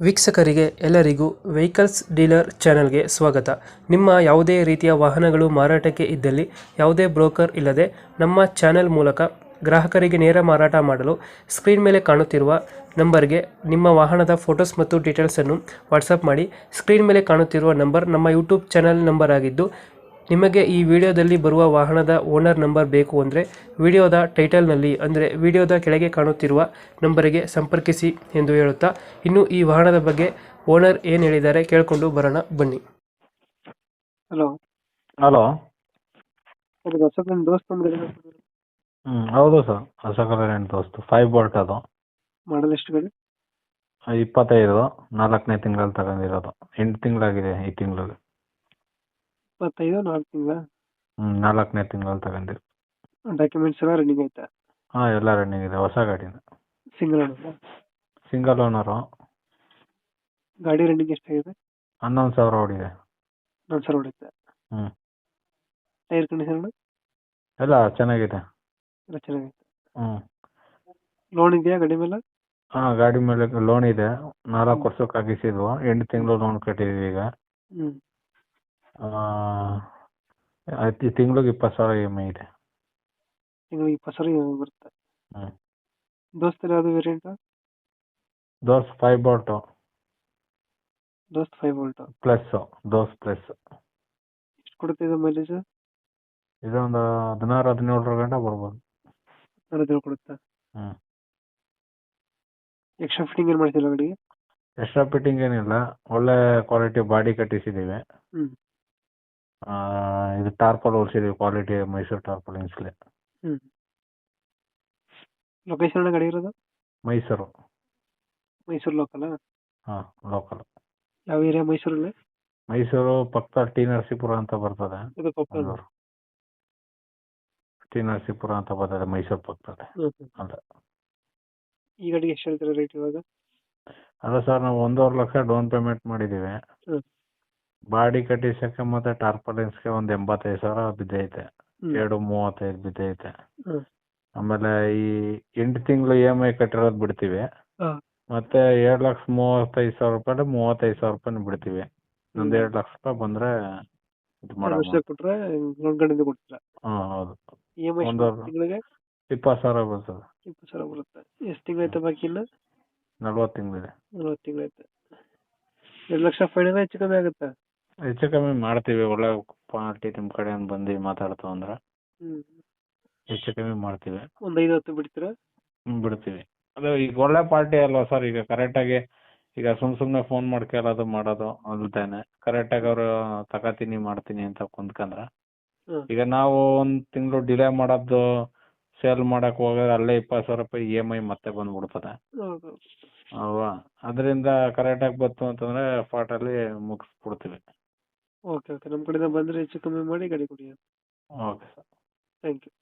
ವೀಕ್ಷಕರಿಗೆ ಎಲ್ಲರಿಗೂ vehicles dealer ಚಾನೆಲ್ಗೆ ಸ್ವಾಗತ. ನಿಮ್ಮ ಯಾವುದೇ ರೀತಿಯ ವಾಹನಗಳು ಮಾರಾಟಕ್ಕೆ ಇದ್ದಲ್ಲಿ ಯಾವುದೇ ಬ್ರೋಕರ್ ಇಲ್ಲದೆ ನಮ್ಮ ಚಾನೆಲ್ ಮೂಲಕ ಗ್ರಾಹಕರಿಗೆ ನೇರ ಮಾರಾಟ ಮಾಡಲು ಸ್ಕ್ರೀನ್ ಮೇಲೆ ಕಾಣುತ್ತಿರುವ ನಂಬರ್ಗೆ ನಿಮ್ಮ ವಾಹನದ ಫೋಟೋಸ್ ಮತ್ತು ಡೀಟೇಲ್ಸನ್ನು ವಾಟ್ಸಪ್ ಮಾಡಿ. ಸ್ಕ್ರೀನ್ ಮೇಲೆ ಕಾಣುತ್ತಿರುವ ನಂಬರ್ ನಮ್ಮ ಯೂಟ್ಯೂಬ್ ಚಾನೆಲ್ ನಂಬರ್ ಆಗಿದ್ದು, ನಿಮಗೆ ಈ ವಿಡಿಯೋದಲ್ಲಿ ಬರುವ ವಾಹನದ ಓನರ್ ನಂಬರ್ ಬೇಕು ಅಂದರೆ ವಿಡಿಯೋದ ಟೈಟಲ್ನಲ್ಲಿ ಅಂದರೆ ವಿಡಿಯೋದ ಕೆಳಗೆ ಕಾಣುತ್ತಿರುವ ನಂಬರಿಗೆ ಸಂಪರ್ಕಿಸಿ ಎಂದು ಹೇಳುತ್ತಾ, ಇನ್ನು ಈ ವಾಹನದ ಬಗ್ಗೆ ಓನರ್ ಏನು ಹೇಳಿದ್ದಾರೆ ಕೇಳಿಕೊಂಡು ಬರೋಣ ಬನ್ನಿ. Hello hello. ನಮ್ಮ ದೋಸ್ತ ಹೌದು ಸರ್, ಅಶೋಕ್ ದೋಸ್ತು 5 ಬೋಲ್ಟ್. ಅದು ಮಾಡಲ್ ಎಷ್ಟು ಗಾಡಿ? 25, 4ನೇ ತಿಂಗಳಲ್ಲಿ ತಗೊಂಡಿರೋದು. 8 ತಿಂಗಳಾಗಿದೆ ಈ ತಿಂಗಳಲ್ಲಿ. 25 4 ತಿಂಗಳ? 4ನೇ ತಿಂಗಳಲ್ಲಿ ತಗೊಂಡಿರೋ. ಡಾಕ್ಯುಮೆಂಟ್ಸ್ ಎಲ್ಲ ರನ್ನಿಂಗ್ ಐತಾ? ಹಾಂ, ಎಲ್ಲ ರನ್ನಿಂಗ್ ಇದೆ. ಹೊಸ ಗಾಡಿನ. Single owner? Single owner. ಗಾಡಿ ರನ್ನಿಂಗ್ ಎಷ್ಟಾಗಿದೆ? 11,000 ಓಡಿದೆ. 4 ಹೊಡಿತೆ. ಟೈರ್ ಕಂಡೀಷನ್ ಎಲ್ಲ ಚೆನ್ನಾಗಿದೆ. ಎಲ್ಲ ಚೆನ್ನಾಗೈತೆ. ಲೋನ್ ಇದೆಯಾ ಗಾಡಿ ಮೇಲೆ? ಹಾಂ, ಗಾಡಿ ಮೇಲೆ ಲೋನ್ ಇದೆ. 4 ವರ್ಷಕ್ಕೆ ಹಾಕಿಸಿದ್ವು. 8 ತಿಂಗಳು ಲೋನ್ ಕಟ್ಟಿದ್ದೀವಿ ಈಗ. ಈ ತಿಂಗಳಿಗೆ 20,000 EMI ಇದೆ. ತಿಂಗಳಿಗೆ 20,000 ಬರುತ್ತೆ. ದೋಸ್ತ ಯಾವುದು ವೇರಿಯಂಟ್? ದೋಸ್ 5 ಬೋಲ್ಟು ದೋಸ್ತ್ 5 ವೋಲ್ಟ್ ಪ್ಲಸ್. ದೋಸ್ ಪ್ಲಸ್. ಎಷ್ಟು ಕೊಡುತ್ತೆ ಇದು ಮೈಲೇಜ್? ಇದೊಂದು 16-17 ಗಂಟೆ ಬರ್ಬೋದು. 17 ಕೊಡುತ್ತಾ? ಎಕ್ಸ್ಟ್ರಾ ಫಿಟ್ಟಿಂಗ್ ಏನು ಮಾಡ್ತಿಲ್ಲ ಗಾಡಿಗೆ? ಎಕ್ಸ್ಟ್ರಾ ಫಿಟ್ಟಿಂಗ್ ಏನಿಲ್ಲ. ಒಳ್ಳೆ ಕ್ವಾಲಿಟಿ ಬಾಡಿ ಕಟ್ಟಿಸಿದ್ದೀವಿ. ಇದು ಟಾರ್ಪಲ್ ಹೊಲ್ಸಿದ್ದೀವಿ, ಕ್ವಾಲಿಟಿ ಮೈಸೂರು ಟಾರ್ಪಲ್ ಇನ್ಸ್ಲೆ. ಲೊಕೇಶನ್ ಗಾಡಿ ಇರೋದು? ಮೈಸೂರು. ಮೈಸೂರು ಲೋಕಲ್? ಹಾಂ, ಲೋಕಲ್. ಯಾವ ಏರಿಯಾ ಮೈಸೂರಲ್ಲಿ? ಮೈಸೂರು ಪಕ್ಕ ಟಿ ನರಸೀಪುರ ಅಂತ ಬರ್ತದೆ. ಇದು ಕೊಪ್ಪಳ? ಟಿ ನರಸೀಪುರ ಅಂತ ಬರ್ತದೆ, ಮೈಸೂರು ಪಕ್ಕದಲ್ಲಿ. ಅಲ್ಲ, ಈ ಗಾಡಿಗೆ ಎಷ್ಟು ಹೇಳ್ತೀರಾ ರೇಟ್ ಇವಾಗ? ಅಲ್ಲ ಸರ್, ನಾವು 1.5 ಲಕ್ಷ ಡೌನ್ ಪೇಮೆಂಟ್ ಮಾಡಿದ್ದೀವಿ. ಬಾಡಿ ಕಟ್ಟಿಸಕ್ಕೆ ಮತ್ತೆ ಟಾರ್ಪಲಿನ್ಸ್ಗೆ ಒಂದು 85,000 ಬಿದ್ದೈತೆ. 2.35 ಬಿದ್ದೈತೆ. ಆಮೇಲೆ ಈ 8 ತಿಂಗಳು EMI ಕಟ್ಟಿರೋದು ಬಿಡ್ತೀವಿ. ಮತ್ತೆ 7,35,000 ರೂಪಾಯಿ 35,000 ರೂಪಾಯಿ ಬಿಡ್ತೀವಿ. ಒಂದು 2 ಲಕ್ಷ ರೂಪಾಯಿ ಬಂದ್ರೆ ಇದು ಮಾಡೋಣ. ಕೊಟ್ರೆ ಲೋನ್ ಕಡೆಯಿಂದ ಕೊಡ್ತೀರಾ? ಹಾಂ, ಹೌದು. EMI ತಿಂಗಳಿಗೆ 20,000 ಬರ್ತದೆ. 20,000 ಬರುತ್ತೆ. ಎಷ್ಟು ತಿಂಗಳೈತೆ ಬಾಕಿ? ಇನ್ನು 40 ತಿಂಗಳಿದೆ. 40 ತಿಂಗಳೈತೆ. 2 ಲಕ್ಷ ಫೈನಲ್ ಹೆಚ್ಚು ಕಮ್ಮಿ ಆಗುತ್ತಾ? ಹೆಚ್ಚು ಕಮ್ಮಿ ಮಾಡ್ತೀವಿ. ಒಳ್ಳೆ ಪಾರ್ಟಿ ನಿಮ್ಮ ಕಡೆ ಬಂದು ಮಾತಾಡ್ತು ಅಂದ್ರೆ ಹೆಚ್ಚು ಕಮ್ಮಿ ಮಾಡ್ತೀವಿ. ಒಂದು 5-10 ಬಿಡ್ತೀರಾ? ಬಿಡ್ತೀವಿ. ಅದು ಈಗ ಒಳ್ಳೆ ಪಾರ್ಟಿ ಅಲ್ವಾ ಸರ್. ಈಗ ಕರೆಕ್ಟಾಗಿ ಈಗ ಸುಮ್ಮನೆ ಫೋನ್ ಮಾಡ್ಕೊಳ್ಳೋದು ಮಾಡೋದು ಅಲ್ದೇನೆ ಕರೆಕ್ಟಾಗಿ ಅವರು ತಗೋತೀನಿ ಮಾಡ್ತೀನಿ ಅಂತ ಕುಂತ್ಕೊಂಡ್ರೆ, ಈಗ ನಾವು ಒಂದು ತಿಂಗಳು ಡಿಲೇ ಮಾಡೋದು ಸೇಲ್ ಮಾಡಕ್ಕೆ ಹೋಗೋದ್ರೆ ಅಲ್ಲೇ 20,000 ರೂಪಾಯಿ EMI ಮತ್ತೆ ಬಂದ್ಬಿಡ್ತದೆ ಅಲ್ವಾ. ಅದರಿಂದ ಕರೆಕ್ಟಾಗಿ ಬಂತು ಅಂತಂದರೆ ಸ್ಪಾಟಲ್ಲಿ ಮುಗಿಸ್ಬಿಡ್ತೀವಿ. ಓಕೆ ಓಕೆ, ನಮ್ಮ ಕಡೆಯಿಂದ ಬಂದರೆ ಹೆಚ್ಚು ಕಮ್ಮಿ ಮಾಡಿ ಗಾಡಿ ಕೊಡಿ. Okay sir, thank you.